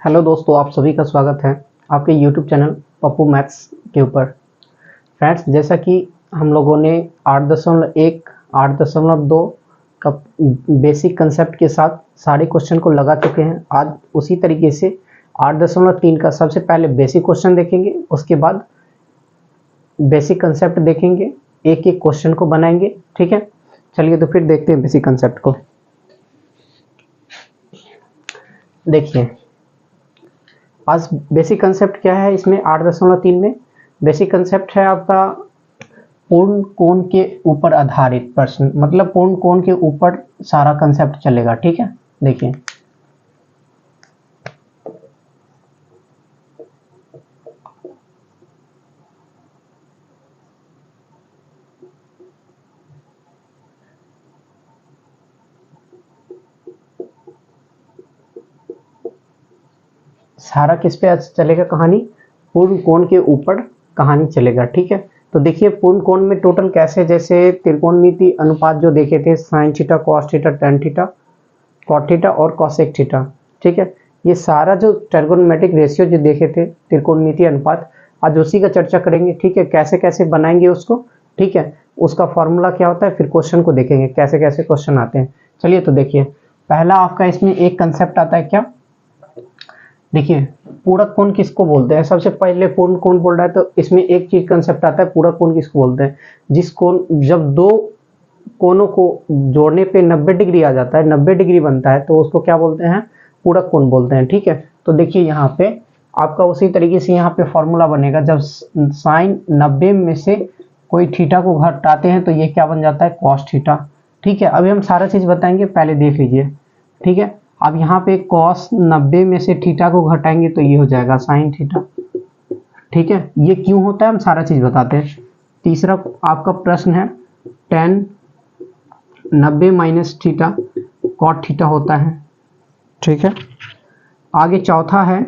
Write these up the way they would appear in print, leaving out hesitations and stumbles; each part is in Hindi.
हेलो दोस्तों, आप सभी का स्वागत है आपके यूट्यूब चैनल पप्पू मैथ्स के ऊपर। फ्रेंड्स, जैसा कि हम लोगों ने 8.1 8.2 का बेसिक कंसेप्ट के साथ सारे क्वेश्चन को लगा चुके हैं। आज उसी तरीके से 8.3 का सबसे पहले बेसिक क्वेश्चन देखेंगे, उसके बाद बेसिक कंसेप्ट देखेंगे, एक एक क्वेश्चन को बनाएंगे। ठीक है, चलिए तो फिर देखते हैं बेसिक कंसेप्ट को। देखिए, आज बेसिक कंसेप्ट क्या है इसमें 8.3 में बेसिक कंसेप्ट है आपका पूर्ण कोण के ऊपर आधारित प्रश्न, मतलब पूर्ण कोण के ऊपर सारा कंसेप्ट चलेगा। ठीक है, देखिए सारा किस पे आज चलेगा कहानी, पूर्ण कोण के ऊपर कहानी चलेगा। ठीक है, तो देखिए पूर्ण कोण में टोटल कैसे, जैसे त्रिकोणमिति अनुपात जो देखे थे sine theta, cos theta, tan theta, cot theta और कॉसेक थीटा। ठीक है, ये सारा जो ट्रिगोनोमेट्रिक रेशियो जो देखे थे त्रिकोणमिति अनुपात, आज उसी का चर्चा करेंगे। ठीक है, कैसे कैसे बनाएंगे उसको। ठीक है, उसका फॉर्मूला क्या होता है, फिर क्वेश्चन को देखेंगे कैसे कैसे क्वेश्चन आते हैं। चलिए तो देखिए, पहला आपका इसमें एक कंसेप्ट आता है क्या, देखिए पूरक कोण किसको बोलते हैं। सबसे पहले पूर्ण कोण बोल रहा है तो इसमें एक चीज कंसेप्ट आता है, पूरक कोण किसको बोलते हैं। जिस कोण, जब दो कोणों को जोड़ने पे 90 डिग्री आ जाता है, 90 डिग्री बनता है, तो उसको क्या बोलते हैं, पूरक कोण बोलते हैं। ठीक है, तो देखिए यहाँ पे आपका उसी तरीके से यहाँ पे फॉर्मूला बनेगा, जब साइन 90 में से कोई थीटा को घटाते हैं तो ये क्या बन जाता है, कॉस थीटा। ठीक है, अभी हम सारा चीज बताएंगे, पहले देख लीजिए। ठीक है, अब यहाँ पे कॉस 90 में से थीटा को घटाएंगे तो ये हो जाएगा साइन थीटा। ठीक है, ये क्यों होता है हम सारा चीज बताते हैं। तीसरा आपका प्रश्न है tan 90 minus theta cot theta होता है। ठीक है, आगे चौथा है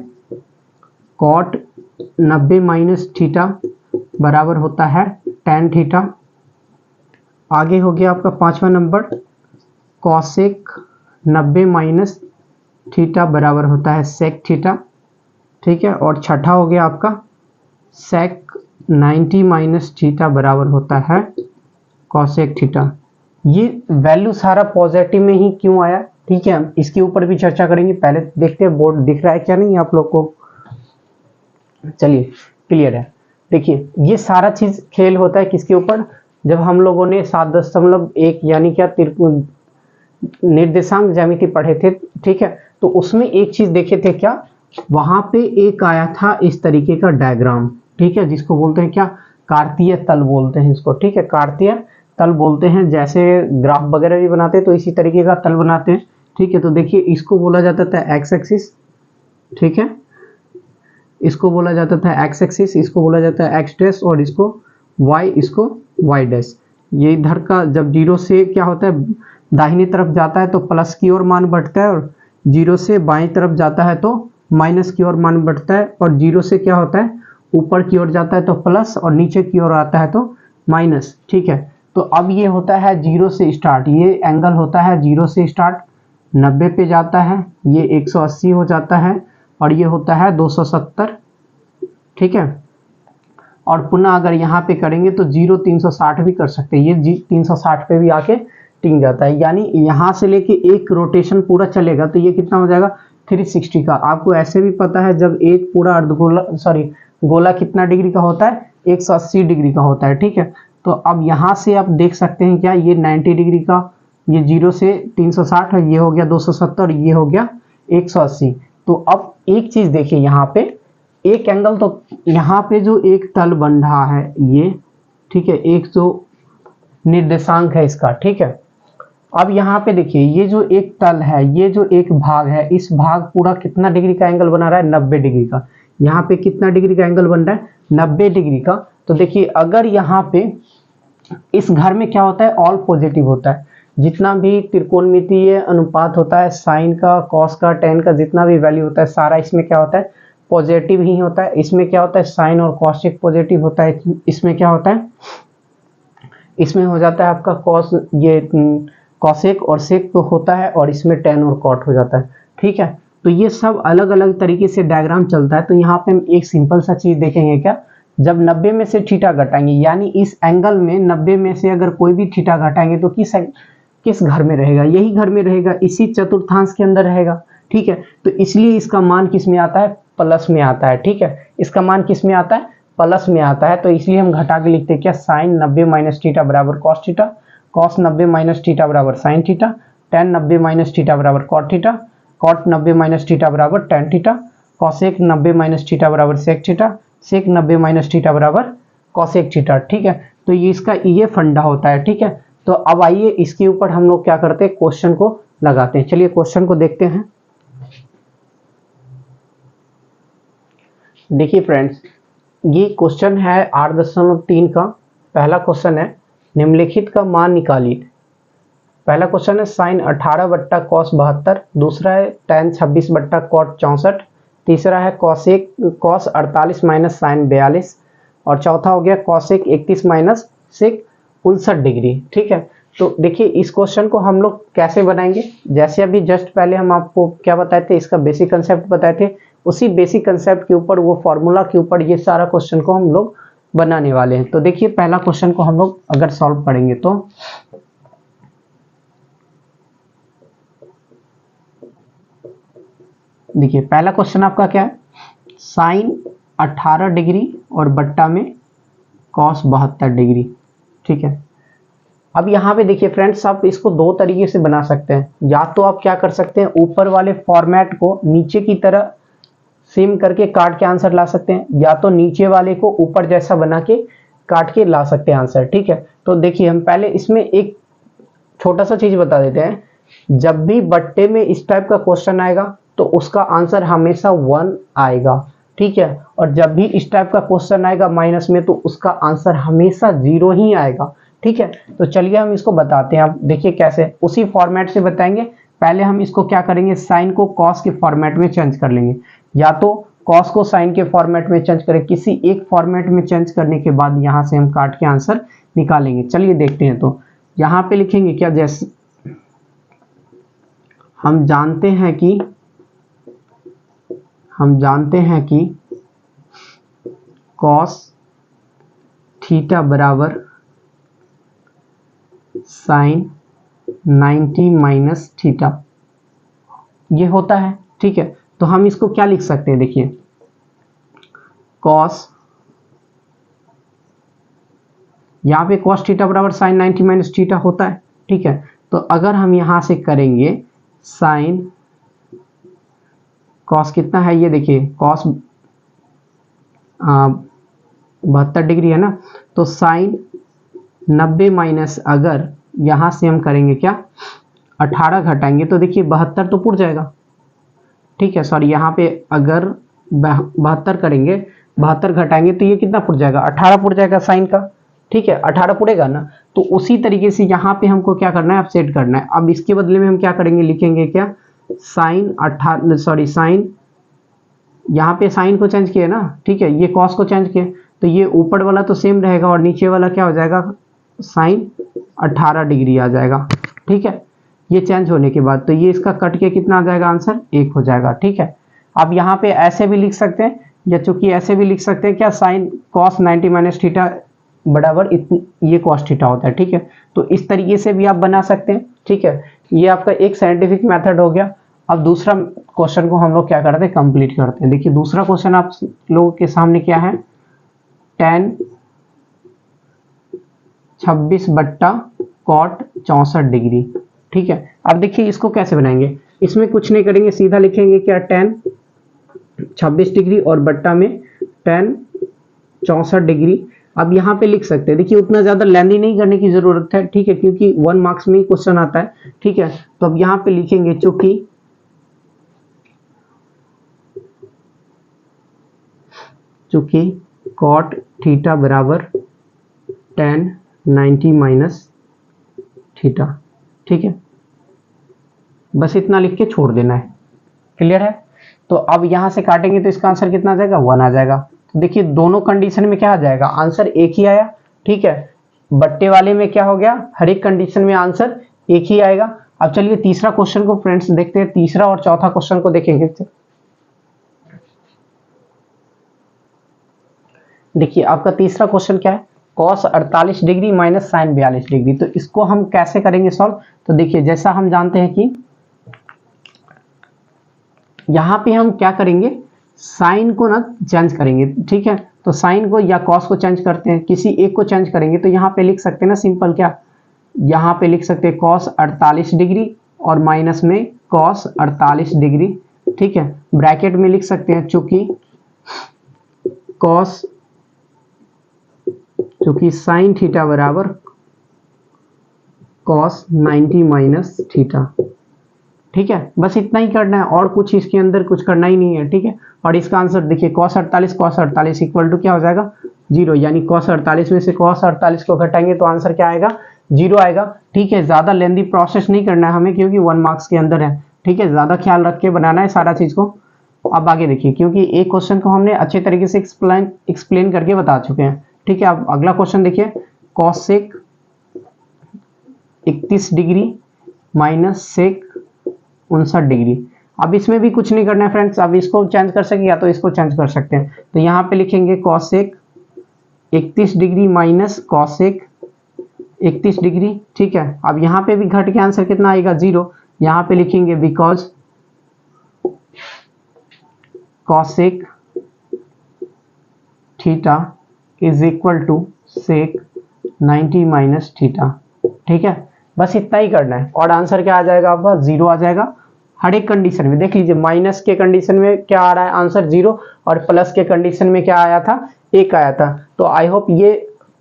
कॉट 90 माइनस थीटा बराबर होता है टेन थीटा। आगे हो गया आपका पांचवा नंबर कॉसेक 90 माइनस थीटा बराबर होता है सेक थीटा। ठीक है, और छठा हो गया आपका सेक 90 माइनस थीटा बराबर होता है कॉसेक थीटा। ये वैल्यू सारा पॉजिटिव में ही क्यों आया, ठीक है, इसके ऊपर भी चर्चा करेंगे। पहले देखते हैं बोर्ड दिख रहा है क्या नहीं आप लोग को। चलिए, क्लियर है। देखिए ये सारा चीज खेल होता है किसके ऊपर, जब हम लोगों ने 7.1 यानी क्या निर्देशांक ज्यामिति पढ़े थे। ठीक है, तो उसमें एक चीज देखे थे क्या, वहां पे एक आया था इस तरीके का डायग्राम। ठीक है, जिसको बोलते हैं क्या, कार्तीय तल बोलते हैं इसको। ठीक है, कार्तीय तल बोलते हैं, जैसे ग्राफ वगैरह भी बनाते हैं तो इसी तरीके का तल बनाते हैं। ठीक है, तो देखिए इसको बोला जाता था एक्स एक्सिस। ठीक है, इसको बोला जाता था एक्स एक्सिस, इसको बोला जाता है एक्स डैश, और इसको वाई, इसको वाई डैश। ये इधर का जब जीरो से क्या होता है दाहिनी तरफ जाता है तो प्लस की ओर मान बढ़ता है, और जीरो से बाईं तरफ जाता है तो माइनस की ओर मान बढ़ता है, और जीरो से क्या होता है ऊपर की ओर जाता है तो प्लस, और नीचे की ओर आता है तो माइनस। ठीक है, तो अब ये होता है जीरो से स्टार्ट, ये एंगल होता है जीरो से स्टार्ट 90 पे जाता है, ये 180 हो जाता है, और ये होता है 270। ठीक है, और पुनः अगर यहाँ पे करेंगे तो जीरो 360 भी कर सकते हैं, ये 360 पे भी आके टिक जाता है। यानी यहाँ से लेके एक रोटेशन पूरा चलेगा तो ये कितना हो जाएगा 360 का। आपको ऐसे भी पता है जब एक पूरा अर्धगोला गोला कितना डिग्री का होता है, 180 डिग्री का होता है। ठीक है, तो अब यहाँ से आप देख सकते हैं क्या, ये 90 डिग्री का, ये जीरो से 360 है, ये हो गया 270, ये हो गया 180। तो अब एक चीज देखिए यहाँ पे एक एंगल, तो यहाँ पे जो एक तल बन रहा है ये, ठीक है, एक जो निर्देशांक है इसका। ठीक है, अब यहाँ पे देखिए ये जो एक तल है, ये जो एक भाग है, इस भाग पूरा कितना डिग्री का एंगल बना रहा है, 90 डिग्री का। यहाँ पे कितना डिग्री का एंगल बन रहा है, 90 डिग्री का। तो देखिए अगर यहाँ पे इस घर में क्या होता है, ऑल पॉजिटिव होता है, जितना भी त्रिकोणमितीय अनुपात होता है, साइन का, कॉस का, टेन का, जितना भी वैल्यू होता है सारा इसमें क्या होता है, पॉजिटिव ही होता है। इसमें क्या होता है, साइन और कॉसेक पॉजिटिव होता है। इसमें क्या होता है, इसमें हो जाता है आपका कॉस, ये कॉसेक और सेक तो होता है, और इसमें टेन और कॉट हो जाता है। ठीक है, तो ये सब अलग अलग तरीके से डायग्राम चलता है। तो यहाँ पे हम एक सिंपल सा चीज देखेंगे, क्या, जब 90 में से थीटा घटाएंगे, यानी इस एंगल में 90 में से अगर कोई भी थीटा घटाएंगे तो किस घर में रहेगा, यही घर में रहेगा, इसी चतुर्थांश के अंदर रहेगा। ठीक है, तो इसलिए इसका मान किस में आता है, प्लस में आता है। ठीक है, इसका मान किस में आता है, प्लस में आता है। तो इसलिए हम घटा के लिखते हैं क्या, साइन 90 माइनस थीटा बराबर cos theta, cos 90 minus theta बराबर sine theta, tan 90 minus theta बराबर cot theta, cot 90 minus theta बराबर tan theta, cosec 90 minus theta बराबर sec theta, sec 90 minus theta बराबर कॉसेक थीटा। ठीक है, तो ये इसका ये फंडा होता है। ठीक है, तो अब आइए इसके ऊपर हम लोग क्या करते हैं, क्वेश्चन को लगाते हैं। चलिए क्वेश्चन को देखते हैं। देखिए फ्रेंड्स, ये क्वेश्चन है 8.3 का। पहला क्वेश्चन है, निम्नलिखित का मान निकालिए। पहला क्वेश्चन है साइन 18 बट्टा कॉस 72, दूसरा है टेन 26 बट्टा कॉट 64, तीसरा है कॉसेक कॉस 48 माइनस साइन 42, और चौथा हो गया कॉसेक 31 माइनस सेक 59 डिग्री। ठीक है, तो देखिए इस क्वेश्चन को हम लोग कैसे बनाएंगे, जैसे अभी जस्ट पहले हम आपको क्या बताए थे, इसका बेसिक कंसेप्ट बताए थे, उसी बेसिक कंसेप्ट के ऊपर, वो फॉर्मूला के ऊपर ये सारा क्वेश्चन को हम लोग बनाने वाले हैं। तो देखिए पहला क्वेश्चन को हम लोग अगर सॉल्व करेंगे तो देखिए पहला क्वेश्चन आपका क्या है, साइन 18 डिग्री और बट्टा में कॉस 72 डिग्री। ठीक है, अब यहाँ पे देखिए फ्रेंड्स, आप इसको दो तरीके से बना सकते हैं। या तो आप क्या कर सकते हैं, ऊपर वाले फॉर्मेट को नीचे की तरह सेम करके काट के आंसर ला सकते हैं, या तो नीचे वाले को ऊपर जैसा बना के काट के ला सकते हैं आंसर। ठीक है, तो देखिए हम पहले इसमें एक छोटा सा चीज बता देते हैं, जब भी बट्टे में इस टाइप का क्वेश्चन आएगा तो उसका आंसर हमेशा 1 आएगा। ठीक है, और जब भी इस टाइप का क्वेश्चन आएगा माइनस में तो उसका आंसर हमेशा 0 ही आएगा। ठीक है, तो चलिए हम इसको बताते हैं। आप देखिए कैसे, उसी फॉर्मेट से बताएंगे। पहले हम इसको क्या करेंगे, साइन को कॉस के फॉर्मेट में चेंज कर लेंगे, या तो कॉस को साइन के फॉर्मेट में चेंज करें, किसी एक फॉर्मेट में चेंज करने के बाद यहां से हम काट के आंसर निकालेंगे। चलिए देखते हैं। तो यहां पे लिखेंगे क्या, जैसे हम जानते हैं कि कॉस थीटा बराबर साइन 90 माइनस थीटा ये होता है। ठीक है, तो हम इसको क्या लिख सकते हैं, देखिए कॉस, यहां पे कॉस थीटा बराबर साइन 90 माइनस थीटा होता है। ठीक है, तो अगर हम यहां से करेंगे साइन कॉस कितना है, ये देखिए कॉस 72 डिग्री है ना, तो साइन 90 माइनस, अगर यहां से हम करेंगे क्या, 18 घटाएंगे तो देखिए 72 तो पुट जाएगा। ठीक है, सॉरी, यहाँ पे अगर 72 करेंगे, 72 घटाएंगे तो ये कितना पुट जाएगा, 18 पुट जाएगा साइन का। ठीक है, 18 पुटेगा ना, तो उसी तरीके से यहाँ पे हमको क्या करना है, अब सेट करना है। अब इसके बदले में हम क्या करेंगे, लिखेंगे क्या, साइन साइन, यहाँ पे साइन को चेंज किया ना। ठीक है, ये कॉस को चेंज किया, तो ये ऊपर वाला तो सेम रहेगा और नीचे वाला क्या हो जाएगा, साइन 18 डिग्री आ जाएगा। ठीक है, ये चेंज होने के बाद तो ये इसका कट के कितना आ जाएगा, आंसर 1 हो जाएगा। ठीक है, अब यहाँ पे ऐसे भी लिख सकते हैं, या चूंकि ऐसे भी लिख सकते हैं क्या, साइन कॉस 90 माइनस थीटा बराबर ये कॉस थीटा होता है। ठीक है, तो इस तरीके से भी आप बना सकते हैं। ठीक है, ये आपका एक साइंटिफिक मेथड हो गया। अब दूसरा क्वेश्चन को हम लोग क्या करते हैं, कंप्लीट करते हैं। देखिए दूसरा क्वेश्चन आप लोगों के सामने क्या है, टेन 26 बट्टा कॉट 64 डिग्री। ठीक है, अब देखिए इसको कैसे बनाएंगे, इसमें कुछ नहीं करेंगे, सीधा लिखेंगे क्या, टेन 26 डिग्री और बट्टा में टेन 64 डिग्री। अब यहाँ पे लिख सकते हैं, देखिए उतना ज्यादा लेंथी नहीं करने की जरूरत है। ठीक है, क्योंकि 1 मार्क्स में ही क्वेश्चन आता है। ठीक है, तो अब यहाँ पे लिखेंगे चूंकि कॉट थीटा बराबर टेन 90 माइनस थीटा। ठीक है, बस इतना लिख के छोड़ देना है। क्लियर है, तो अब यहां से काटेंगे तो इसका आंसर कितना आ जाएगा, 1 आ जाएगा। तो देखिए दोनों कंडीशन में क्या आ जाएगा, आंसर एक ही आया। ठीक है, बट्टे वाले में क्या हो गया, हर एक कंडीशन में आंसर एक ही आएगा। अब चलिए तीसरा क्वेश्चन को फ्रेंड्स देखते हैं, तीसरा और चौथा क्वेश्चन को देखेंगे। देखिए आपका तीसरा क्वेश्चन क्या है, cos 48 degree minus sine 42 degree. तो इसको हम कैसे करेंगे सॉल्व? तो देखिए जैसा हम जानते हैं कि यहां पे हम क्या करेंगे, साइन को ना चेंज करेंगे, ठीक है। तो साइन को या कॉस को चेंज करते हैं, किसी एक को चेंज करेंगे। तो यहाँ पे लिख सकते हैं ना सिंपल, क्या यहाँ पे लिख सकते हैं cos 48 डिग्री और माइनस में cos 48 डिग्री, ठीक है। ब्रैकेट में लिख सकते हैं चूंकि साइन थीटा बराबर cos 90 माइनस थीटा, ठीक है। बस इतना ही करना है और कुछ इसके अंदर कुछ करना ही नहीं है, ठीक है। और इसका आंसर देखिए cos 48 इक्वल टू क्या हो जाएगा, 0, यानी cos 48 में से cos 48 को घटाएंगे तो आंसर क्या आएगा, 0 आएगा, ठीक है। ज्यादा लेंदी प्रोसेस नहीं करना है हमें, क्योंकि 1 मार्क्स के अंदर है, ठीक है। ज्यादा ख्याल रख के बनाना है सारा चीज को। अब आगे देखिए, क्योंकि एक क्वेश्चन को हमने अच्छे तरीके से एक्सप्लेन करके बता चुके हैं, ठीक है। अब अगला क्वेश्चन देखिए, cos 31 degree minus sec 59 degree. अब इसमें भी कुछ नहीं करना है फ्रेंड्स, अब इसको चेंज कर सके या तो इसको चेंज कर सकते हैं। तो यहाँ पे लिखेंगे cos 31 degree minus cos 31 degree, ठीक है। अब यहाँ पे भी घट के आंसर कितना आएगा, 0। यहाँ पे लिखेंगे because cos theta is equal to sec 90 minus theta, ठीक है। बस इतना ही करना है और आंसर क्या आ जाएगा आपका, 0 आ जाएगा हर एक कंडीशन में। देख लीजिए माइनस के कंडीशन में क्या आ रहा है आंसर 0, और प्लस के कंडीशन में क्या आया था, 1 आया था। तो आई होप ये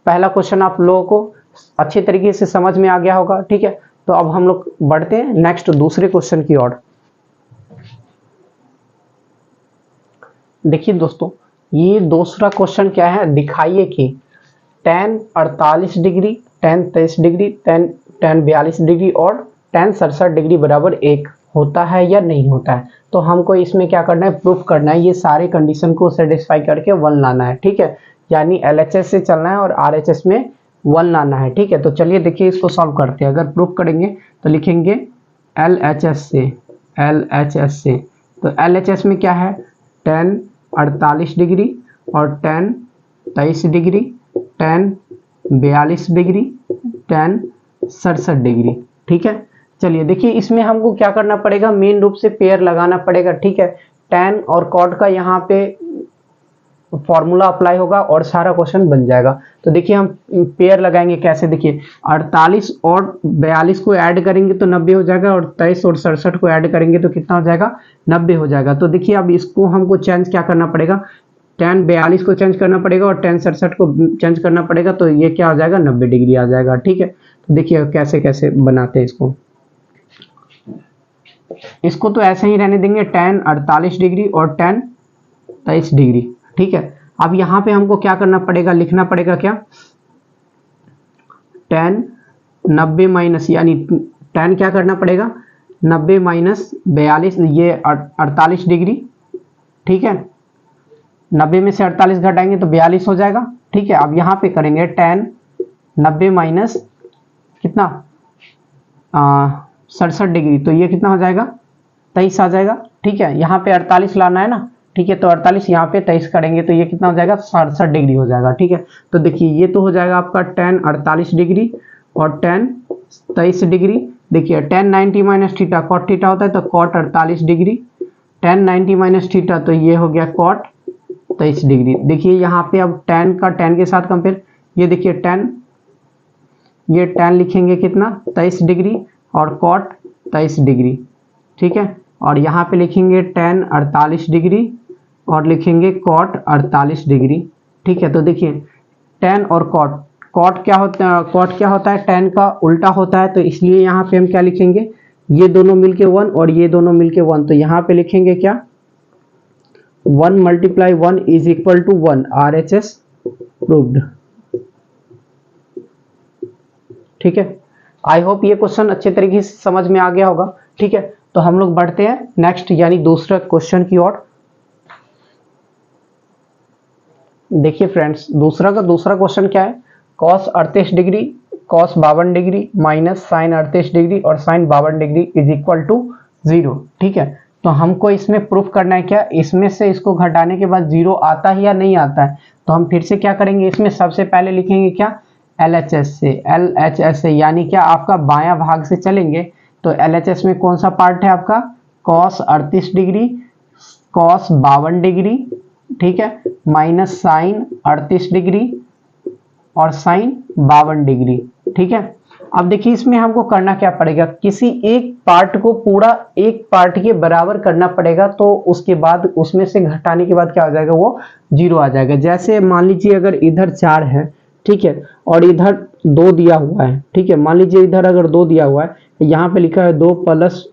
पहला क्वेश्चन आप लोगों को अच्छे तरीके से समझ में आ गया होगा, ठीक है। तो अब हम लोग बढ़ते हैं नेक्स्ट दूसरे क्वेश्चन की ओर। देखिए दोस्तों, ये दूसरा क्वेश्चन क्या है, दिखाइए कि tan 48 degree, tan 23 degree, tan 42 degree और tan 67 डिग्री बराबर 1 होता है या नहीं होता है। तो हमको इसमें क्या करना है, प्रूफ करना है, ये सारे कंडीशन को सेटिस्फाई करके 1 लाना है, ठीक है। यानी LHS से चलना है और RHS में 1 लाना है, ठीक है। तो चलिए देखिए इसको सॉल्व करते हैं। अगर प्रूफ करेंगे तो लिखेंगे LHS से। तो LHS में क्या है, tan 48 डिग्री और tan 23 degree, tan 42 degree, tan 67 degree, ठीक है। चलिए देखिए इसमें हमको क्या करना पड़ेगा, मेन रूप से पेयर लगाना पड़ेगा, ठीक है। tan और cot का यहाँ पे फॉर्मूला अप्लाई होगा और सारा क्वेश्चन बन जाएगा। तो देखिए हम पेयर लगाएंगे कैसे, देखिए 48 और 42 को ऐड करेंगे तो 90 हो जाएगा, और 23 और 67 को ऐड करेंगे तो कितना हो जाएगा, 90 हो जाएगा। तो देखिए अब इसको हमको चेंज क्या करना पड़ेगा, tan 42 को चेंज करना पड़ेगा और tan 67 को चेंज करना पड़ेगा, तो ये क्या हो जाएगा, 90 डिग्री आ जाएगा, ठीक है। तो देखिए कैसे कैसे बनाते हैं इसको तो ऐसे ही रहने देंगे, tan 48 डिग्री और tan 23 डिग्री, ठीक है। अब यहाँ पे हमको क्या करना पड़ेगा, लिखना पड़ेगा क्या, tan 90 माइनस, यानी tan क्या करना पड़ेगा, 90 माइनस 42, ये 48 डिग्री, ठीक है। 90 में से 48 घटाएंगे तो 42 हो जाएगा, ठीक है। अब यहाँ पे करेंगे tan 90 माइनस कितना, 67 डिग्री, तो ये कितना हो जाएगा, 23 आ जाएगा, ठीक है। यहाँ पे 48 लाना है ना, ठीक है। तो 48 यहाँ पे 23 करेंगे तो ये कितना हो जाएगा, 67 डिग्री हो जाएगा, ठीक है। तो देखिए ये तो हो जाएगा आपका tan 48 डिग्री और tan 23 डिग्री। देखिए tan 90 minus theta cot theta होता है, तो cot 48 degree, tan 90 minus theta, तो ये हो गया cot 23 डिग्री। देखिए यहाँ पे अब tan का tan के साथ कंपेयर, ये देखिए tan, ये tan लिखेंगे कितना, 23 डिग्री और cot 23 डिग्री, ठीक है। और यहाँ पे लिखेंगे tan 48 डिग्री और लिखेंगे cot 48 डिग्री, ठीक है। तो देखिए tan और cot क्या होता है, tan का उल्टा होता है, तो इसलिए यहाँ पे हम क्या लिखेंगे, ये दोनों मिलके 1 और ये दोनों मिलके 1, तो यहाँ पे लिखेंगे क्या, 1 × 1 is equal to 1, RHS proved, ठीक है। आई होप ये क्वेश्चन अच्छे तरीके से समझ में आ गया होगा, ठीक है। तो हम लोग बढ़ते हैं नेक्स्ट यानी दूसरा क्वेश्चन की ओर। देखिए फ्रेंड्स, दूसरा क्वेश्चन क्या है, cos 38 degree cos 52 degree minus sine 38 degree और sine 52 degree is equal to 0। ठीक है, तो हमको इसमें प्रूफ करना है क्या, इसमें से इसको घटाने के बाद 0 आता है या नहीं आता है। तो हम फिर से क्या करेंगे, इसमें सबसे पहले लिखेंगे क्या, LHS से, यानी क्या आपका बायां भाग से चलेंगे तो LHS में कौन सा पार्ट है आपका, कॉस 38 डिग्री, कॉस 52 डिग्री, ठीक है, माइनस साइन 38 डिग्री और साइन 52 डिग्री। ठीक है, अब देखिए इसमें हमको करना क्या पड़ेगा, किसी एक पार्ट को पूरा एक पार्ट के बराबर करना पड़ेगा, तो उसके बाद उसमें से घटाने के बाद क्या हो जाएगा, वो 0 आ जाएगा। जैसे मान लीजिए अगर इधर 4 है, ठीक है, और इधर 2 दिया हुआ है, ठीक है, मान लीजिए इधर अगर 2 दिया हुआ है, यहाँ पे लिखा है 2 प्लस,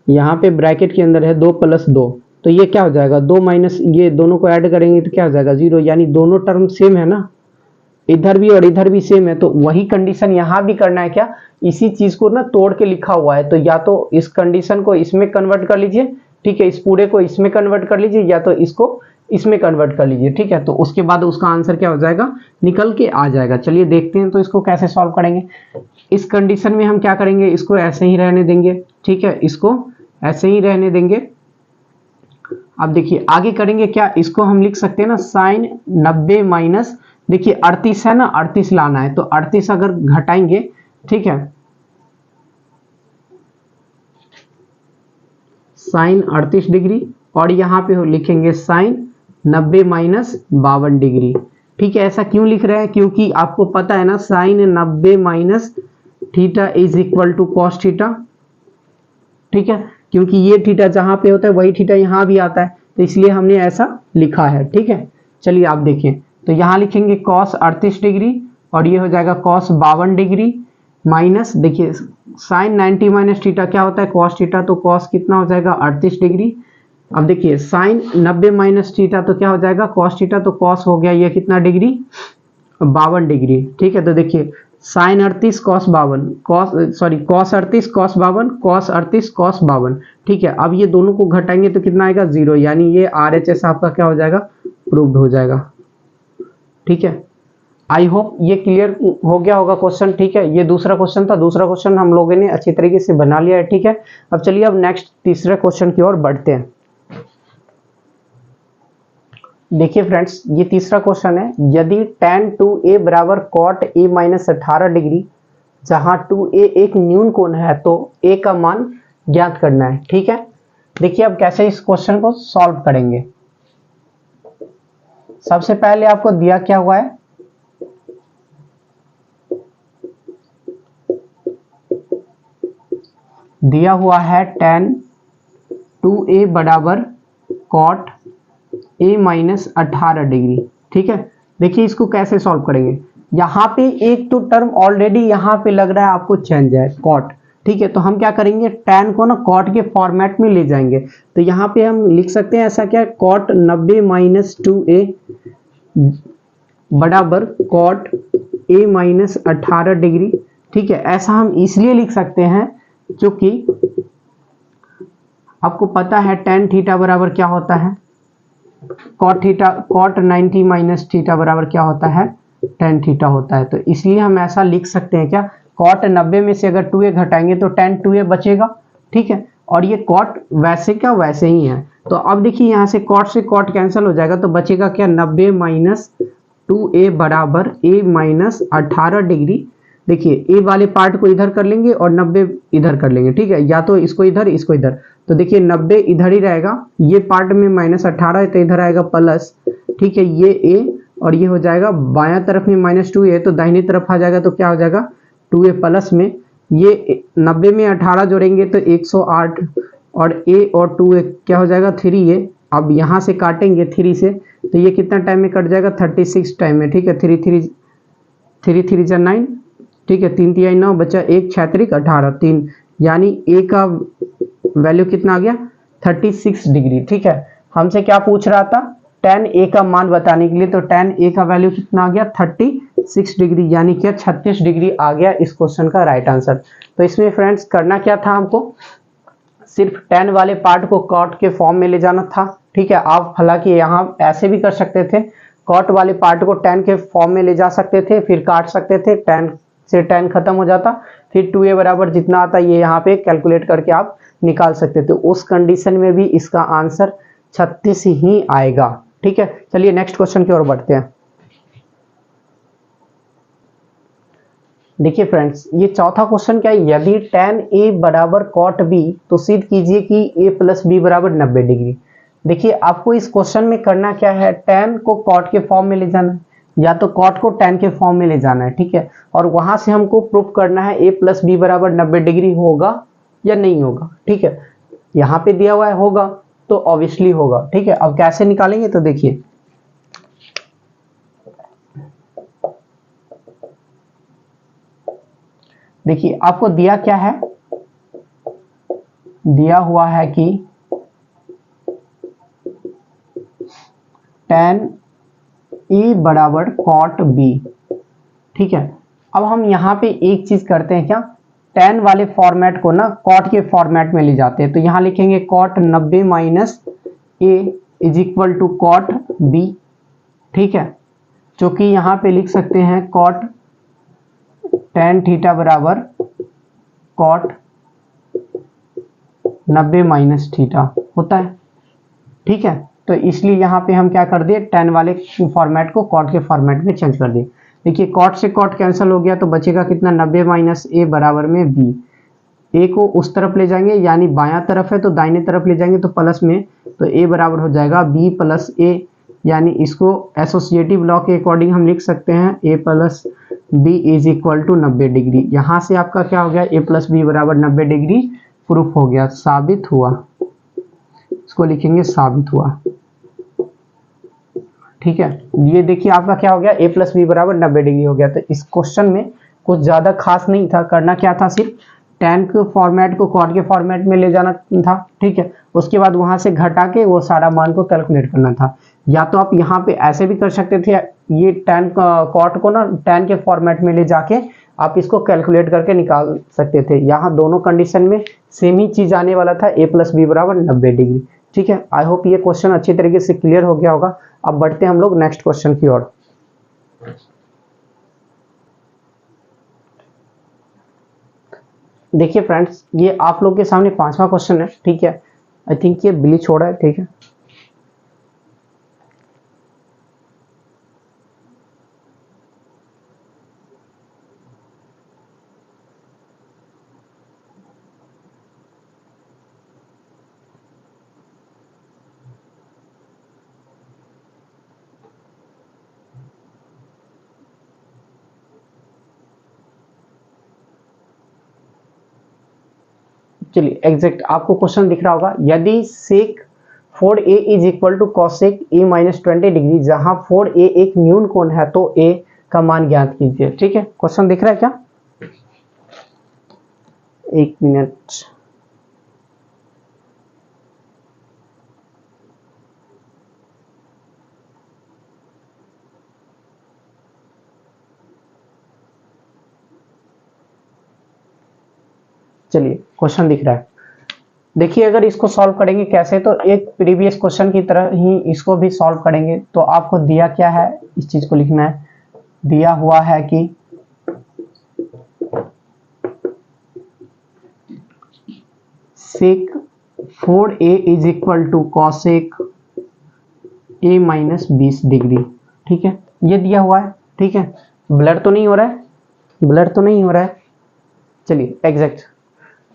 यहाँ पे ब्रैकेट के अंदर है 2 + 2, तो ये क्या हो जाएगा, 2 माइनस, ये दोनों को ऐड करेंगे तो क्या हो जाएगा 0, यानी दोनों टर्म सेम है ना, इधर भी और इधर भी सेम है। तो वही कंडीशन यहाँ भी करना है क्या, इसी चीज को ना तोड़ के लिखा हुआ है, तो या तो इस कंडीशन को इसमें कन्वर्ट कर लीजिए, ठीक है, इस पूरे को इसमें कन्वर्ट कर लीजिए, या तो इसको इसमें कन्वर्ट कर लीजिए। ठीक है, तो उसके बाद उसका आंसर क्या हो जाएगा, निकल के आ जाएगा। चलिए देखते हैं तो इसको कैसे सॉल्व करेंगे। इस कंडीशन में हम क्या करेंगे, इसको ऐसे ही रहने देंगे, ठीक है, इसको ऐसे ही रहने देंगे। अब देखिए आगे करेंगे क्या, इसको हम लिख सकते हैं ना साइन 90 माइनस, देखिए 38 है ना, 38 लाना है, तो 38 अगर घटाएंगे, ठीक है, साइन 38 डिग्री और यहाँ पे लिखेंगे साइन 90 माइनस 52 डिग्री। ठीक है, ऐसा क्यों लिख रहे हैं, क्योंकि आपको पता है ना sine 90 minus theta is equal to cos theta. ठीक है, क्योंकि ये थीटा जहां पे होता है वही थीटा यहाँ भी आता है, तो इसलिए हमने ऐसा लिखा है। ठीक है, चलिए आप देखिए, तो यहाँ लिखेंगे कॉस 38 डिग्री और ये हो जाएगा कॉस 52 डिग्री माइनस, देखिए साइन 90 माइनस थीटा क्या होता है, कॉस थीटा, तो कॉस कितना हो जाएगा 38 डिग्री। अब देखिए साइन 90 माइनस थीटा तो क्या हो जाएगा कॉस थीटा, तो कॉस हो गया ये कितना डिग्री, 52 डिग्री। ठीक है, तो देखिए sine 38 cos 52, cos 38 cos 52, cos 38 cos 52। ठीक है, अब ये दोनों को घटाएंगे तो कितना आएगा 0, यानी ये RHS आपका क्या हो जाएगा, प्रूव्ड हो जाएगा। ठीक है, आई होप ये क्लियर हो गया होगा क्वेश्चन। ठीक है, ये दूसरा क्वेश्चन था, दूसरा क्वेश्चन हम लोगों ने अच्छी तरीके से बना लिया है। ठीक है, अब चलिए अब नेक्स्ट तीसरे क्वेश्चन की ओर बढ़ते हैं। देखिए फ्रेंड्स, ये तीसरा क्वेश्चन है, यदि tan 2a बराबर cot a माइनस 18 डिग्री, जहां 2a एक न्यून कोण है, तो a का मान ज्ञात करना है। ठीक है, देखिए अब कैसे इस क्वेश्चन को सॉल्व करेंगे। सबसे पहले आपको दिया क्या हुआ है, दिया हुआ है tan 2a बराबर cot a माइनस 18 डिग्री। ठीक है, देखिए इसको कैसे सॉल्व करेंगे, यहाँ पे एक तो टर्म ऑलरेडी यहाँ पे लग रहा है आपको चेंज है कॉट। ठीक है, तो हम क्या करेंगे, tan को ना कॉट के फॉर्मेट में ले जाएंगे, तो यहाँ पे हम लिख सकते हैं ऐसा क्या, कॉट 90 माइनस 2a बराबर कॉट a माइनस 18 डिग्री। ठीक है, ऐसा हम इसलिए लिख सकते हैं क्योंकि आपको पता है tan थीटा बराबर क्या होता है, cot theta, cot 90 minus theta बराबर क्या होता है, tan थीटा होता है। तो इसलिए हम ऐसा लिख सकते हैं क्या, कॉट 90 में से अगर 2a घटाएंगे तो tan 2a बचेगा। ठीक है, और ये कॉट वैसे का वैसे ही है, तो अब देखिए यहाँ से कॉट कैंसिल हो जाएगा, तो बचेगा क्या, 90 माइनस 2a बराबर a माइनस 18 डिग्री। देखिए a वाले पार्ट को इधर कर लेंगे और 90 इधर कर लेंगे। ठीक है, या तो इसको इधर इसको इधर, तो देखिए 90 इधर ही रहेगा, ये पार्ट में माइनस 18 है तो इधर आएगा प्लस। ठीक है, ये a और ये हो जाएगा बायां तरफ में माइनस 2a, तो दाहिनी तरफ आ जाएगा, तो क्या हो जाएगा 2a प्लस में ये 90 में 18 जोड़ेंगे तो 108 और a और 2a क्या हो जाएगा 3a। अब यहाँ से काटेंगे 3 से, तो ये कितना टाइम में कट जाएगा 36 टाइम में। ठीक है, 3 3 जा 9, ठीक है, 3 3 9 बचा 1 6 3 18 3, यानी a का वैल्यू कितना आ गया 36 डिग्री। ठीक है, हमसे क्या पूछ रहा था, tan a का मान बताने के लिए, तो tan a का वैल्यू कितना आ गया 36 डिग्री, यानी क्या 36 डिग्री आ गया इस क्वेश्चन का राइट आंसर। तो इसमें फ्रेंड्स करना क्या था, हमको सिर्फ tan वाले पार्ट को cot के फॉर्म में ले जाना था। ठीक है, आप हालांकि यहाँ ऐसे भी कर सकते थे, कॉट वाले पार्ट को tan के फॉर्म में ले जा सकते थे, फिर काट सकते थे, tan से tan खत्म हो जाता, फिर 2a बराबर जितना आता ये यहाँ पे कैलकुलेट करके आप निकाल सकते थे। उस कंडीशन में भी इसका आंसर 36 ही आएगा। ठीक है, चलिए नेक्स्ट क्वेश्चन की ओर बढ़ते हैं। देखिए फ्रेंड्स, ये चौथा क्वेश्चन क्या है, यदि tan a बराबर cot b तो सिद्ध कीजिए कि a प्लस बी बराबर 90 डिग्री। देखिए आपको इस क्वेश्चन में करना क्या है, tan को cot के फॉर्म में ले जाना है या तो cot को tan के फॉर्म में ले जाना है। ठीक है, और वहां से हमको प्रूफ करना है a प्लस बी बराबर 90 डिग्री होगा या नहीं होगा। ठीक है, यहाँ पे दिया हुआ है होगा तो ऑब्वियसली होगा। ठीक है, अब कैसे निकालेंगे तो देखिए, देखिए आपको दिया क्या है, दिया हुआ है कि tan a बराबर cot b। ठीक है, अब हम यहाँ पे एक चीज करते हैं क्या, tan वाले फॉर्मेट को ना cot के फॉर्मेट में ले जाते हैं। तो यहाँ लिखेंगे cot 90 minus a is equal to cot b। ठीक है, जो कि यहाँ पे लिख सकते हैं cot tan थीटा बराबर cot 90 माइनस थीटा होता है। ठीक है, तो इसलिए यहाँ पे हम क्या कर दिए, tan वाले फॉर्मेट को cot के फॉर्मेट में चेंज कर दिए। देखिए cot से cot कैंसिल हो गया तो बचेगा कितना, 90 माइनस a बराबर में b। a को उस तरफ ले जाएंगे यानी बायां तरफ है तो दाहिने तरफ ले जाएंगे तो प्लस में, तो a बराबर हो जाएगा b प्लस a, यानी इसको एसोसिएटिव लॉ के अकॉर्डिंग हम लिख सकते हैं a plus B is equal to 90 degree. यहाँ से आपका क्या हो गया, a प्लस बी बराबर 90 डिग्री प्रूफ हो गया, साबित हुआ। इसको लिखेंगे साबित हुआ। ठीक है, ये देखिए आपका क्या हो गया, a प्लस बी बराबर 90 डिग्री हो गया। तो इस क्वेश्चन में कुछ ज्यादा खास नहीं था, करना क्या था, सिर्फ tan के फॉर्मेट को cot के फॉर्मेट में ले जाना था। ठीक है, उसके बाद वहां से घटा के वो सारा मान को कैलकुलेट करना था। या तो आप यहाँ पे ऐसे भी कर सकते थे, ये tan cot को ना tan के फॉर्मेट में ले जाके आप इसको कैलकुलेट करके निकाल सकते थे। यहाँ दोनों कंडीशन में सेम ही चीज आने वाला था, a प्लस बी बराबर 90 डिग्री। ठीक है, आई होप ये क्वेश्चन अच्छी तरीके से क्लियर हो गया होगा। अब बढ़ते हैं हम लोग नेक्स्ट क्वेश्चन की ओर। देखिए फ्रेंड्स, ये आप लोग के सामने 5वां क्वेश्चन है। ठीक है, आई थिंक ये बिली छोड़ा है। ठीक है, चलिए एग्जैक्ट आपको क्वेश्चन दिख रहा होगा, यदि sec 4a is equal to cosec a minus 20 degree, जहां 4a एक न्यून कोण है तो a का मान ज्ञात कीजिए। ठीक है, क्वेश्चन दिख रहा है क्या, एक मिनट। चलिए क्वेश्चन दिख रहा है, देखिए अगर इसको सॉल्व करेंगे कैसे, तो एक प्रीवियस क्वेश्चन की तरह ही इसको भी सॉल्व करेंगे। तो आपको दिया क्या है, इस चीज को लिखना है, दिया हुआ है कि sec 4a is equal to cosec a minus 20 degree. ठीक है, ये दिया हुआ है। ठीक है, ब्लर तो नहीं हो रहा है, ब्लर तो नहीं हो रहा है। चलिए एग्जैक्ट,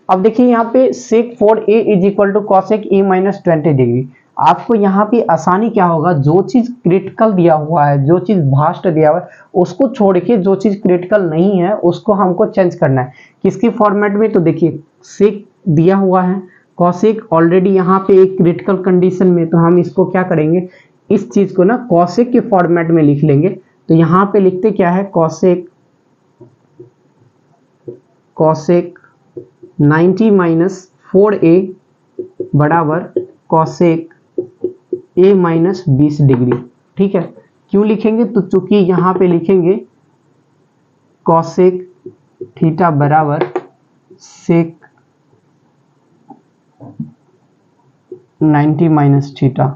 अब देखिए यहाँ पे sec 4a is equal to cosec a minus 20 degree. आपको यहाँ पे आसानी क्या होगा, जो चीज क्रिटिकल दिया हुआ है, जो चीज भास्ट दिया हुआ है, उसको छोड़ के जो चीज क्रिटिकल नहीं है उसको हमको चेंज करना है। किसके फॉर्मेट में, तो देखिए sec दिया हुआ है, cosec ऑलरेडी यहाँ पे एक क्रिटिकल कंडीशन में, तो हम इसको क्या करेंगे, इस चीज को ना cosec के फॉर्मेट में लिख लेंगे। तो यहाँ पे लिखते क्या है, cosec 90 माइनस 4a बराबर cosec a माइनस 20 डिग्री। ठीक है, क्यों लिखेंगे, तो चूंकि यहाँ पे लिखेंगे cosec थीटा बराबर sec 90 माइनस थीटा।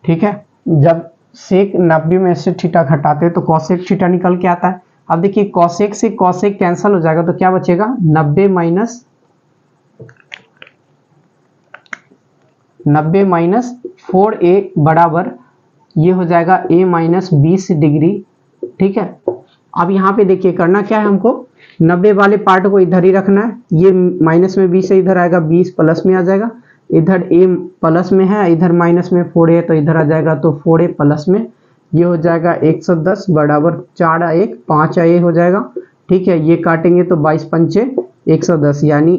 ठीक है, जब सेक 90 में से थीटा घटाते हैं तो कॉसेक थीटा निकल के आता है। अब देखिए कॉसेक से कॉसेक कैंसिल हो जाएगा तो क्या बचेगा 90 माइनस 4a बराबर ये हो जाएगा a माइनस 20 डिग्री। ठीक है, अब यहाँ पे देखिए करना क्या है हमको, 90 वाले पार्ट को इधर ही रखना है, ये माइनस में 20 से इधर आएगा 20 प्लस में आ जाएगा, इधर a प्लस में है इधर माइनस में 4a तो इधर आ जाएगा तो 4a प्लस में ये हो जाएगा 110 बराबर 4 1 5 a हो जाएगा। ठीक है, ये काटेंगे तो 22 पंचे 110 यानी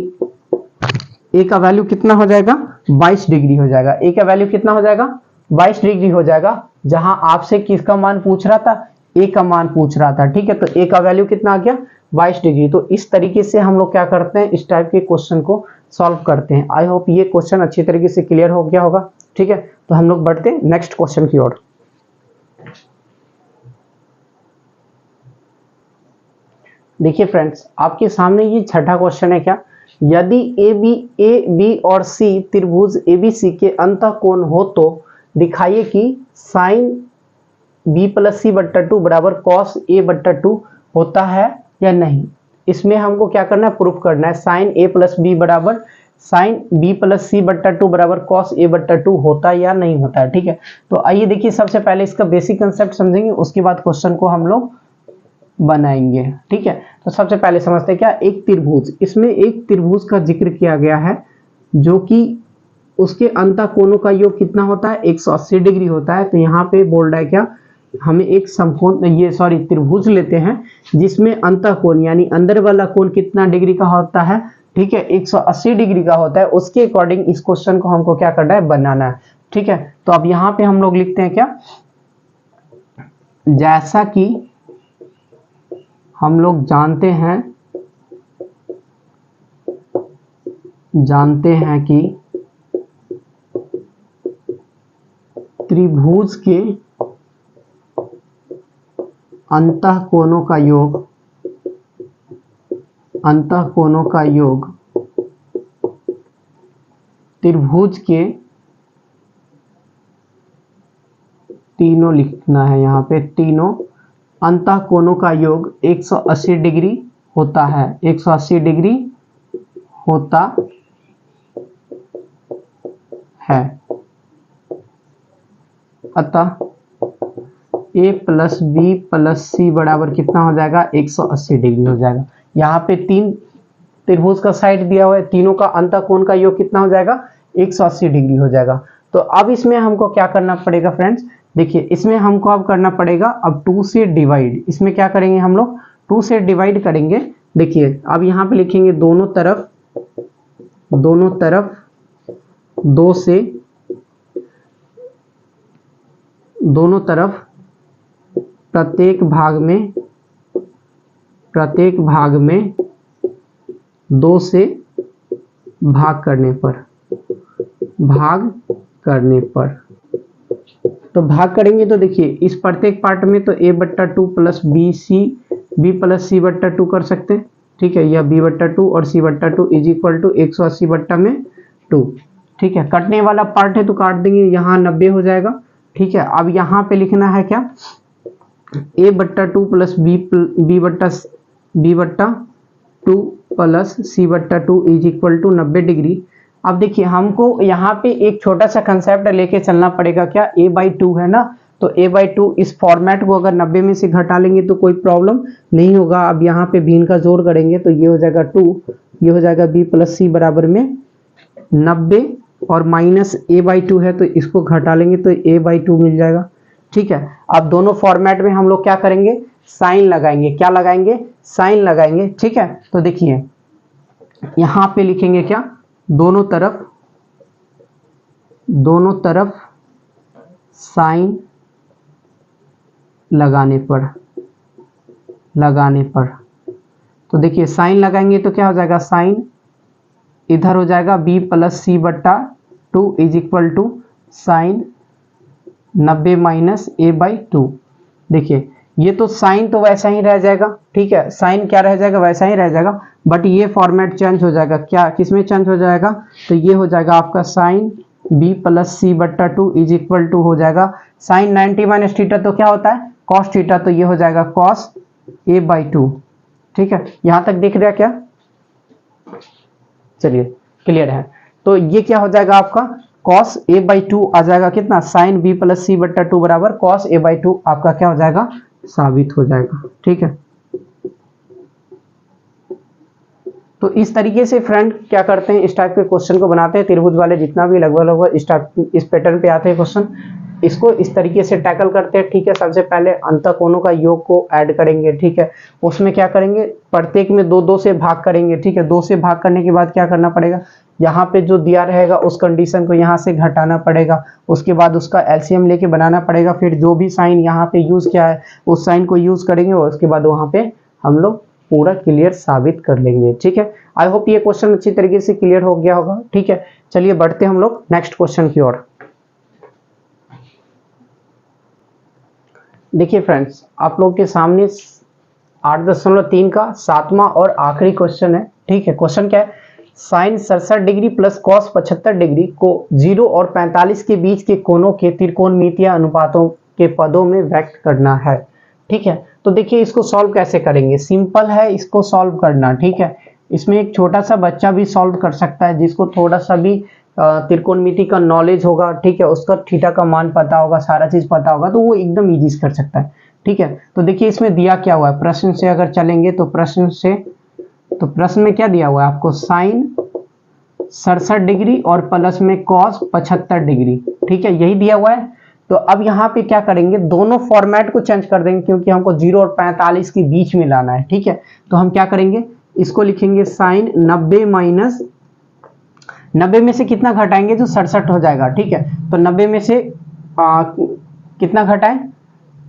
a का वैल्यू कितना हो जाएगा 22 डिग्री हो जाएगा। a का वैल्यू कितना हो जाएगा 22 डिग्री हो जाएगा। जहां आपसे किसका मान पूछ रहा था, a का मान पूछ रहा था। ठीक है, तो a का वैल्यू कितना आ गया 22 डिग्री। तो इस तरीके से हम लोग क्या करते हैं, इस टाइप के क्वेश्चन को सॉल्व करते हैं। आई होप ये क्वेश्चन अच्छी तरीके से क्लियर हो गया होगा। ठीक है, तो हम लोग बढ़ते हैं नेक्स्ट क्वेश्चन की ओर। देखिए फ्रेंड्स, आपके सामने ये छठा क्वेश्चन है क्या, यदि ए बी और सी त्रिभुज ABC के अंतःकोण हो तो दिखाइए कि साइन b प्लस सी बट्टा 2 बराबर कॉस a बट्टा 2 होता है या नहीं। इसमें हमको क्या करना है, प्रूफ करना है साइन a प्लस बी बराबर साइन b प्लस सी बट्टा 2 बराबर कॉस a बट्टा 2 होता है या नहीं होता है। ठीक है, तो आइए देखिए सबसे पहले इसका बेसिक कंसेप्ट समझेंगे, उसके बाद क्वेश्चन को हम लोग बनाएंगे। ठीक है, तो सबसे पहले समझते हैं क्या, एक त्रिभुज, इसमें एक त्रिभुज का जिक्र किया गया है जो कि उसके अंतःकोणों का योग कितना होता है 180 डिग्री होता है। तो यहाँ पे बोल रहा है क्या, हमें एक समकोण त्रिभुज लेते हैं जिसमें अंतःकोण यानी अंदर वाला कोण कितना डिग्री का होता है। ठीक है, 180 डिग्री का होता है। उसके अकॉर्डिंग इस क्वेश्चन को हमको क्या करना है, बनाना है। ठीक है, तो अब यहाँ पे हम लोग लिखते हैं क्या, जैसा कि हम लोग जानते हैं कि त्रिभुज के अंतःकोणों का योग त्रिभुज के तीनों लिखना है, यहाँ पे तीनों अंतःकोणों का योग 180 डिग्री होता है, 180 डिग्री होता है। अतः a प्लस बी प्लस सी बराबर कितना हो जाएगा 180 डिग्री हो जाएगा। यहाँ पे तीन त्रिभुज का साइड दिया हुआ है, तीनों का अंतःकोण का योग कितना हो जाएगा 180 डिग्री हो जाएगा। तो अब इसमें हमको क्या करना पड़ेगा फ्रेंड्स, देखिए इसमें हमको अब करना पड़ेगा अब 2 से डिवाइड। इसमें क्या करेंगे हम लोग 2 से डिवाइड करेंगे। देखिए अब यहाँ पे लिखेंगे दोनों तरफ 2 से, दोनों तरफ प्रत्येक भाग में 2 से भाग करने पर तो भाग करेंगे तो देखिए इस प्रत्येक पार्ट में तो a बट्टा 2 प्लस बी प्लस सी बट्टा 2 कर सकते हैं। ठीक है, यह b बट्टा 2 और c बट्टा 2 इज इक्वल टू 180 बट्टा में 2। ठीक है, कटने वाला पार्ट है तो काट देंगे, यहाँ 90 हो जाएगा। ठीक है, अब यहाँ पे लिखना है क्या, a बट्टा 2 प्लस बी बट्टा 2 प्लस सी बट्टा 2 इज इक्वल टू 90 डिग्री। अब देखिए हमको यहाँ पे एक छोटा सा कंसेप्ट लेके चलना पड़ेगा, क्या a/2 है ना, तो a/2 इस फॉर्मेट को अगर 90 में से घटा लेंगे तो कोई प्रॉब्लम नहीं होगा। अब यहाँ पे भिन्न का जोड़ करेंगे तो ये हो जाएगा 2, ये हो जाएगा b प्लस सी बराबर में 90 और माइनस a/2 है तो इसको घटा लेंगे तो a/2 मिल जाएगा। ठीक है, अब दोनों फॉर्मेट में हम लोग क्या करेंगे, साइन लगाएंगे। क्या लगाएंगे, साइन लगाएंगे। ठीक है, तो देखिए यहाँ पे लिखेंगे क्या, दोनों तरफ साइन लगाने पर तो देखिए साइन लगाएंगे तो क्या हो जाएगा, साइन इधर हो जाएगा b प्लस सी बट्टा 2 is equal to sine 90 minus a/2। देखिए ये तो साइन तो वैसा ही रह जाएगा। ठीक है, साइन क्या रह जाएगा, वैसा ही रह जाएगा, बट ये फॉर्मेट चेंज हो जाएगा। क्या किसमें चेंज हो जाएगा, तो ये हो जाएगा आपका साइन बी प्लस सी बट्टा 2 इज इक्वल टू हो जाएगा साइन 90 माइनस थीटा तो क्या होता है कॉस थीटा, तो ये हो जाएगा कॉस ए बाई 2। ठीक है, यहां तक दिख रहा क्या? चलिए क्लियर है। तो ये क्या हो जाएगा आपका cos a बाई 2 आ जाएगा कितना साइन b प्लस सी बट्टा 2 बराबर cos a बाई 2 आपका क्या हो जाएगा साबित हो जाएगा। ठीक है, तो इस तरीके से फ्रेंड क्या करते हैं इस टाइप के क्वेश्चन को बनाते हैं। त्रिभुज वाले जितना भी लगभग इस पैटर्न पे आते हैं क्वेश्चन, इसको इस तरीके से टैकल करते हैं। ठीक है, सबसे पहले अंतःकोणों का योग को ऐड करेंगे। ठीक है, उसमें क्या करेंगे प्रत्येक में दो दो से भाग करेंगे। ठीक है, दो से भाग करने के बाद क्या करना पड़ेगा, यहाँ पे जो दिया रहेगा उस कंडीशन को यहाँ से घटाना पड़ेगा, उसके बाद उसका एलसीएम लेके बनाना पड़ेगा, फिर जो भी साइन यहाँ पे यूज किया है उस साइन को यूज करेंगे और उसके बाद वहाँ पे हम लोग पूरा क्लियर साबित कर लेंगे। ठीक है, आई होप ये क्वेश्चन अच्छी तरीके से क्लियर हो गया होगा। ठीक है, चलिए बढ़ते हम लोग नेक्स्ट क्वेश्चन की ओर। देखिए फ्रेंड्स, आप लोग के सामने 8.3 का 7वां और आखिरी क्वेश्चन है। ठीक है, क्वेश्चन क्या है, sine 67 degree plus cos 75 degree को 0 और 45 के बीच के कोणों के त्रिकोणमितीय अनुपातों के पदों में व्यक्त करना है। ठीक है, तो देखिए इसको सॉल्व कैसे करेंगे, सिंपल है इसको सॉल्व करना। ठीक है, इसमें एक छोटा सा बच्चा भी सॉल्व कर सकता है जिसको थोड़ा सा भी त्रिकोणमिति का नॉलेज होगा। ठीक है, उसका थीटा का मान पता होगा, सारा चीज पता होगा, तो वो एकदम इजी कर सकता है। ठीक है, तो देखिए इसमें दिया क्या हुआ है, प्रश्न से अगर चलेंगे तो प्रश्न में क्या दिया हुआ है आपको, साइन 67 डिग्री और प्लस में कॉस 75 डिग्री। ठीक है, यही दिया हुआ है। तो अब यहाँ पे क्या करेंगे, दोनों फॉर्मेट को चेंज कर देंगे क्योंकि हमको 0 और 45 के बीच में लाना है। ठीक है, तो हम क्या करेंगे, इसको लिखेंगे साइन 90 माइनस 90 में से कितना घटाएंगे, जो 67 हो जाएगा। ठीक है, तो 90 में से कितना घटाएं,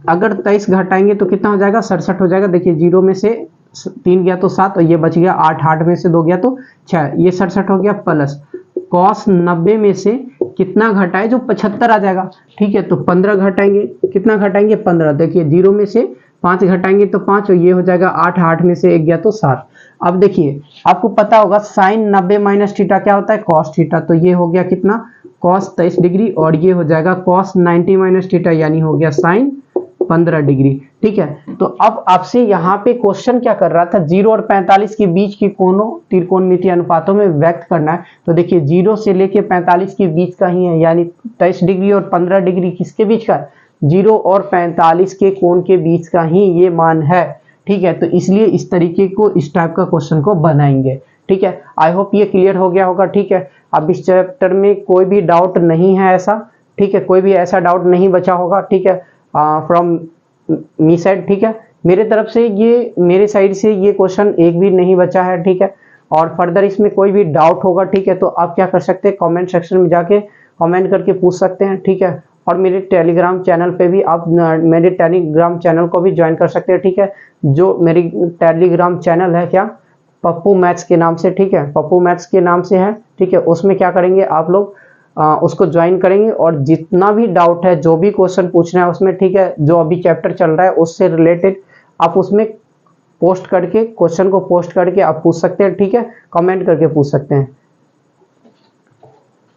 अगर 23 घटाएंगे तो कितना हो जाएगा 67 हो जाएगा। देखिए 0 में से 3 गया तो 7 और ये बच गया 8, 8 में से 2 गया तो 6, ये 67 हो गया प्लस कॉस 90 में से कितना घटाए, जो 75 आ जाएगा। ठीक है, तो 15 घटाएंगे, कितना घटाएंगे 15। देखिए 0 में से 5 घटाएंगे तो 5 और ये हो जाएगा 8, 8 में से 1 गया तो 7। अब देखिए आपको पता होगा साइन 90 माइनस थीटा क्या होता है, कॉस थीटा, तो ये हो गया कितना कॉस 23 डिग्री और ये हो जाएगा कॉस 90 माइनस थीटा यानी हो गया साइन 15 डिग्री। ठीक है, तो अब आपसे यहाँ पे क्वेश्चन क्या कर रहा था, 0 और 45 के बीच के कोणों त्रिकोणमितीय अनुपातों में व्यक्त करना है। तो देखिए 0 से लेके 45 के बीच का ही है, यानी 23 डिग्री और 15 डिग्री किसके बीच का, 0 और 45 के कोण के बीच का ही ये मान है। ठीक है, तो इसलिए इस तरीके को इस टाइप का क्वेश्चन को बनाएंगे। ठीक है, आई होप ये क्लियर हो गया होगा। ठीक है, अब इस चैप्टर में कोई भी डाउट नहीं है ऐसा। ठीक है, कोई भी ऐसा डाउट नहीं बचा होगा। ठीक है, फ्रॉम मी साइड। ठीक है, मेरे तरफ से ये, मेरे साइड से ये क्वेश्चन एक भी नहीं बचा है। ठीक है, और फर्दर इसमें कोई भी डाउट होगा, ठीक है, तो आप क्या कर सकते हैं, कमेंट सेक्शन में जाके कमेंट करके पूछ सकते हैं। ठीक है, और मेरे टेलीग्राम चैनल पे भी आप मेरे टेलीग्राम चैनल को भी ज्वाइन कर सकते हैं। ठीक है, जो मेरी टेलीग्राम चैनल है क्या, पप्पू मैथ्स के नाम से। ठीक है, पप्पू मैथ्स के नाम से है। ठीक है, उसमें क्या करेंगे आप लोग उसको ज्वाइन करेंगे और जितना भी डाउट है, जो भी क्वेश्चन पूछना है उसमें, ठीक है, जो अभी चैप्टर चल रहा है उससे रिलेटेड आप उसमें पोस्ट करके, क्वेश्चन को पोस्ट करके आप पूछ सकते हैं। ठीक है, कमेंट करके पूछ सकते हैं।